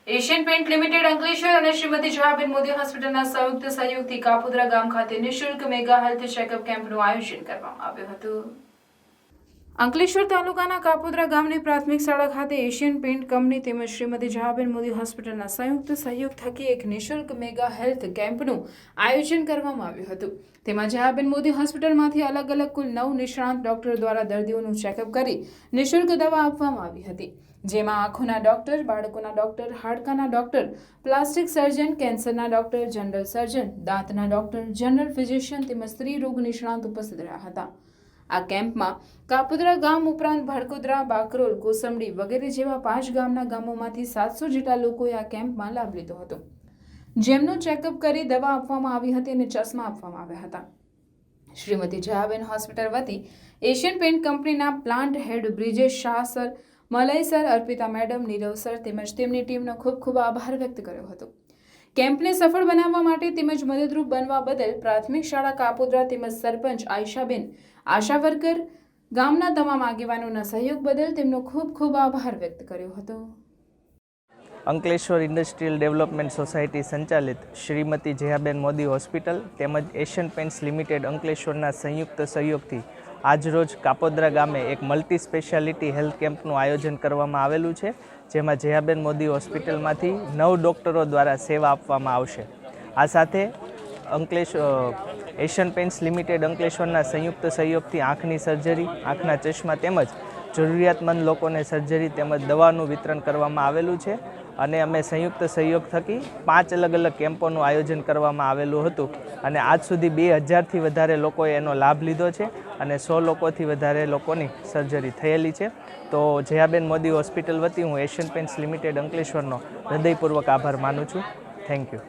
Asian paint limited Ankleshwar અને શ્રીમતી જયાબેન મોદી હોસ્પિટલના સંયુક્ત સહયોગથી કાપોદ્રા ગામ ખાતે નિઃશુલ્ક મેગા હેલ્થ ચેકઅપ કેમ્પનું આયોજન કરવામાં આવ્યું હતું। અંકલેશ્વર તાલુકાના કાપોદ્રા ગામની પ્રાથમિક શાળા ખાતે એશિયન પેન્ટ કંપની તેમજ શ્રીમતી જયાબેન મોદી હોસ્પિટલના સંયુક્ત સહયોગ થકી એક નિઃશુલ્ક મેગા હેલ્થ કેમ્પનું આયોજન કરવામાં આવ્યું હતું। તેમાં જયાબેન મોદી હોસ્પિટલમાંથી અલગ અલગ કુલ 9 નિષ્ણાત ડોક્ટર દ્વારા દર્દીઓનું ચેકઅપ કરી નિઃશુલ્ક દવા આપવામાં આવી હતી, જેમાં આંખોના ડોક્ટર, બાળકોના ડોક્ટર, હાડકાના ડોક્ટર, પ્લાસ્ટિક સર્જન, કેન્સરના ડોક્ટર, જનરલ સર્જન, દાંતના ડોક્ટર, જનરલ ફિઝિશિયન તેમજ સ્ત્રી રોગ નિષ્ણાત ઉપસ્થિત રહ્યા હતા। આ કેમ્પમાં કાપોદ્રા ગામ ઉપરાંત ભડકોદરા, બાકરોલ, કોસંબડી વગેરે જેવા 5 ગામના ગામોમાંથી 700 જેટલા લોકોએ આ કેમ્પમાં લાભ લીધો હતો, જેમનું ચેકઅપ કરી દવા આપવામાં આવી હતી અને ચશ્મા આપવામાં આવ્યા હતા। શ્રીમતી જયાબેન હોસ્પિટલ વતી એશિયન પેન્ટ કંપનીના plant head Brijesh Shah sir, Malay sir, Arpita madam, Nirav sir તેમજ તેમની ટીમનો ખૂબ ખૂબ આભાર વ્યક્ત કર્યો હતો। કેમ્પને સફળ બનાવવા માટે તેમજ મદદરૂપ બનવા બદલ પ્રાથમિક શાળા કાપોદ્રા તેમજ સરપંચ આયશાબેન, આશા વર્કર, ગામના તમામ આગેવાનોના સહયોગ બદલ તેમનો ખૂબ ખૂબ આભાર વ્યક્ત કર્યો હતો। અંકલેશ્વર ઇન્ડસ્ટ્રીયલ ડેવલપમેન્ટ સોસાયટી સંચાલિત શ્રીમતી જયાબેન મોદી હોસ્પિટલ તેમજ એશિયન પેન્ટ્સ લિમિટેડ અંકલેશ્વરના સંયુક્ત સહયોગથી આજરોજ કાપોદ્રા ગામે એક મલ્ટી સ્પેશિયાલિટી હેલ્થ કેમ્પનું આયોજન કરવામાં આવેલું છે, જેમાં જયાબેન મોદી હોસ્પિટલમાંથી 9 ડૉક્ટરો દ્વારા સેવા આપવામાં આવશે। આ સાથે એશિયન પેન્ટ્સ લિમિટેડ અંકલેશ્વરના સંયુક્ત સહયોગથી આંખની સર્જરી, આંખના ચશ્મા તેમજ જરૂરિયાતમંદ લોકોને સર્જરી તેમજ દવાનું વિતરણ કરવામાં આવેલું છે અને અમે સંયુક્ત સહયોગ થકી 5 અલગ અલગ કેમ્પોનું આયોજન કરવામાં આવેલું હતું અને આજ સુધી 2000થી વધારે લોકોએ એનો લાભ લીધો છે અને 100 લોકોથી વધારે લોકોની સર્જરી થયેલી છે। તો જયાબેન મોદી હોસ્પિટલ વતી હું એશિયન પેન્ટ્સ લિમિટેડ અંકલેશ્વરનો હૃદયપૂર્વક આભાર માનું છું। Thank you.